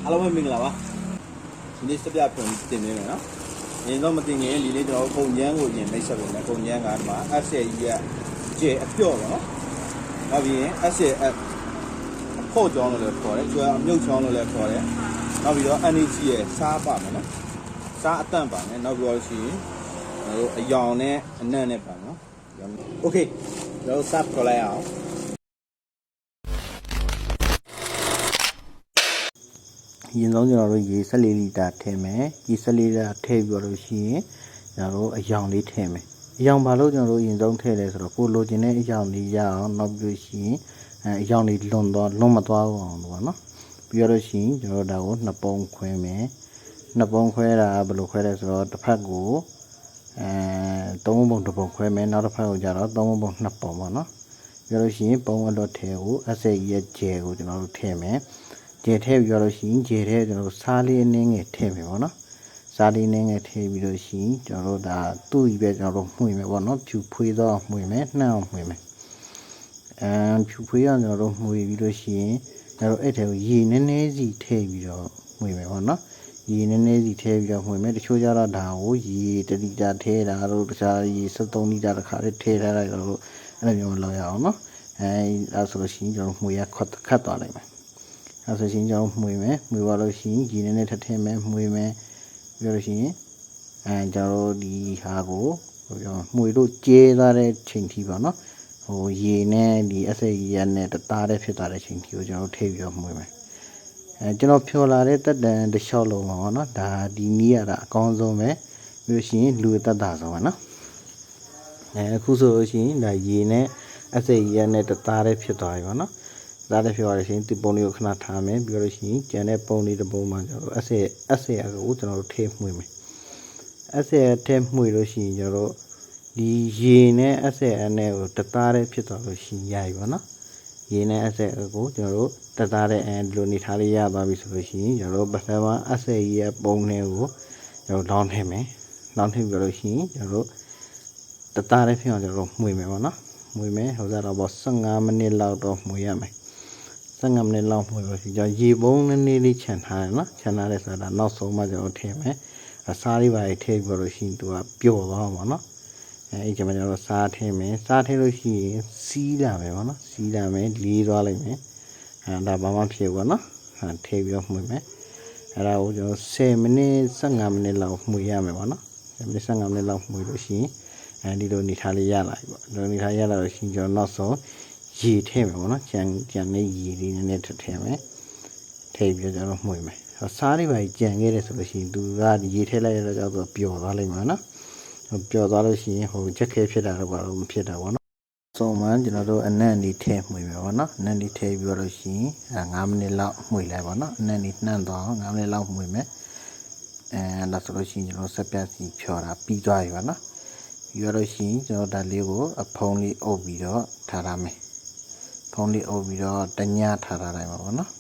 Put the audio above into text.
အားလုံးပဲမင်္ဂလာပါဒီနေ့စပြဖြုံတင်နေတယ်နော်အရင်တော့မတင်ခင်ဒီနေ့ကျွန်တော်ပုံချမ်းကိုရင်မိတ်ဆက်ပေးမယ်ပုံချမ်းကဒီမှာ S7 ကြီးကကျဲအပြော့ပေါ့နော်နောက်ပြီးရင် S7 အဖို့ကြောင်းလို့လည်းခေါ်တယ်ကျွမ်းအမြုပ်ချောင်းလို့လည်းခေါ်တယ်နောက်ပြီးတော့ NEC ရဲ့စားပါမယ်နော်စားအတန့်ပါမယ်နောက်ပြီးတော့ရှိရင်ကျွန်တော်တို့အယောင်နဲ့အနံ့နဲ့ပါနော်โอเคကျွန်တော်စပ်ခေါ်လိုက်အောင်ရင်ဆုံးကျွန်တော်တို့ရေ14လီတာထည့်မယ်ရေ14လီတာထည့်ပြီးတော့ရှိရင်ကျွန်တော်တို့အယောင်လေးထည့်မယ်အယောင်ဘာလို့ကျွန်တော်တို့ရင်ဆုံးထည့်လဲဆိုတော့ကိုလိုချင်တဲ့အယောင်လေးရအောင်နောက်ပြီးလို့ရှိရင်အယောင်လေးလွန်မသွားအောင်ပေါ့နော်ပြီးတော့ရှိရင်ကျွန်တော်တို့ဒါကိုနှစ်ပုံခွဲမယ်နှစ်ပုံခွဲတာဘယ်လိုခွဲလဲဆိုတော့တစ်ဖက်ကိုသုံးပုံတစ်ပုံခွဲမယ်နောက်တစ်ဖက်ကိုကျတော့သုံးပုံနှစ်ပုံပေါ့နော်ပြီးတော့ရှိရင်ပုံအလွတ်ထဲကိုအစိရဲ့ကျဲကိုကျွန်တော်တို့ထည့်မယ်ကျဲထည့်ပြီးတော့ရှိရင်ကျဲထဲကျွန်တော်တို့စားလေးအနည်းငယ်ထည့်မယ်ပေါ့နော်စားလေးအနည်းငယ်ထည့်ပြီးတော့ရှိရင်ကျွန်တော်တို့ဒါသူ့ကြီးပဲကျွန်တော်တို့မှွေမယ်ပေါ့နော်ဖြူဖွေးတော့မှွေမယ်နှမ်းအောင်မှွေမယ်ဖြူဖွေးအောင်ကျွန်တော်တို့မှွေပြီးလို့ရှိရင်ကျွန်တော်အဲ့ထဲကိုရေနည်းနည်းစီထည့်ပြီးတော့မှွေမယ်ပေါ့နော်ရေနည်းနည်းစီထည့်ပြီးတော့မှွေမယ်တချို့ကျတော့ဒါကိုရေ1လီတာထည့်တာတို့တခြားရေ73လီတာတစ်ခါလေးထည့်ထားလိုက်တော့အဲ့လိုမျိုးလောက်ရအောင်နော်အဲ့ဆိုလို့ရှိရင်ကျွန်တော်မှွေရခတ်သွားလိုက်မယ်အဲ့ဆိုရှင်ကျွန်တော်မှွေမယ်မှွေပါလို့ရှိရင်ရေနည်းနည်းထည့်မယ်မှွေမယ်ပြီးတော့ရှိရင်ကျွန်တော်ဒီဟာကိုပြောမှွေလို့ကျဲသွားတဲ့ချိန်ထိပါနော်ဟိုရေနဲ့ဒီအစိရနဲ့တသားတဲ့ဖြစ်သွားတဲ့ချိန်ထိကိုကျွန်တော်ထည့်ပြီးတော့မှွေမယ်ကျွန်တော်ဖြော်လာတဲ့တက်တန်တစ်လျှောက်လုံးပါနော်ဒါဒီနီးရတာအကောင်းဆုံးပဲပြီးလို့ရှိရင်လူတက်တာဆုံးပါနော်အခုဆိုလို့ရှိရင်ဒါရေနဲ့အစိရနဲ့တသားတဲ့ဖြစ်သွားပြီပါနော်ဒါလည်းပြောရရှင်ဒီပုံလေးကိုခဏထားမယ်ပြီးတော့ရှင်ကျန်တဲ့ပုံလေးတစ်ပုံမှာကျွန်တော်အဆက်ကိုကျွန်တော်တို့ထည့်မှွေမယ်အဆက်ထည့်မှွေလို့ရှိရင်ကျွန်တော်တို့ဒီရေနဲ့အဆက်အနဲ့ကိုတသားတဲ့ဖြစ်သွားလို့ရှိရင်ရပြီပေါ့နော်ရေနဲ့အဆက်ကိုကျွန်တော်တို့တသားတဲ့ဒီလိုနေထားလေးရသွားပြီဆိုလို့ရှိရင်ကျွန်တော်တို့ပထမအဆက်ကြီးရဲ့ပုံလေးကိုကျွန်တော်လောင်းထည့်မယ်လောင်းထည့်ပြီးလို့ရှိရင်ကျွန်တော်တို့တသားတဲ့ဖြစ်အောင်ကျွန်တော်တို့မှွေမယ်ပေါ့နော်မှွေမယ်ဟိုစားတော့15မိနစ်လောက်တော့မှွေရမယ်15မိနစ်လောက်မှွေလို့ရှိရင်ရေပုံးနည်းနည်းလေးခြံထားတယ်နော်ခြံထားတယ်ဆိုတာနောက်ဆုံးမှကျွန်တော်ထည့်မယ်စားလေးပါထည့်ပြီးလို့ရှိရင်သူကပျော်သွားမှာနော်အဲ့ဒီမှာကျွန်တော်စားထည့်မယ်စားထည့်လို့ရှိရင်စီးလာမယ်ပေါ့နော်စီးလာမယ်လေးသွားလိုက်မယ်ဒါဘာမှဖြစ်ဘူးနော်ထည့်ပြီးတော့မှွေမယ်အဲ့ဒါကိုကျွန်တော်10မိနစ်15မိနစ်လောက်မှွေရမယ်ပေါ့နော်10မိနစ်15မိနစ်လောက်မှွေလို့ရှိရင်ဒီလိုနေထားလေးရလာပြီပေါ့ဒီလိုနေထားရလာလို့ရှိရင်ကျွန်တော်နောက်ဆုံးရေထည့်မယ်ပေါ့နော်ကြံနေရေလေးနည်းနည်းထည့်မယ်ထည့်ပြီးတော့ကျွန်တော်မှွေမယ်စားလေးပါကြံခဲ့တယ်ဆိုလို့ရှိရင်သူကရေထည့်လိုက်ရတော့ကြောက်တော့ပျော်သွားလိမ့်မယ်နော်ပျော်သွားလို့ရှိရင်ဟိုချက်ခဲဖြစ်တာတော့ဘာလို့မဖြစ်တာပေါ့နော်ဆုံးမှကျွန်တော်တို့အနံ့လေးထည့်မှွေမယ်ပေါ့နော်အနံ့လေးထည့်ပြီးတော့ရှိရင်5မိနစ်လောက်မှွေလိုက်ပေါ့နော်အနံ့လေးနှံ့သွားအောင်5မိနစ်လောက်မှွေမယ်ဒါဆိုလို့ရှိရင်ကျွန်တော်ဆက်ပြစီဖြော်တာပြီးသွားပြီပေါ့နော်ပြီးတော့ရှိရင်ကျွန်တော်ဒါလေးကိုအဖုံးလေးအုပ်ပြီးတော့ထားရမယ်ဖုံးလေးအုပ်ပြီးတော့တညထားလိုက်ပါပေါ့နော်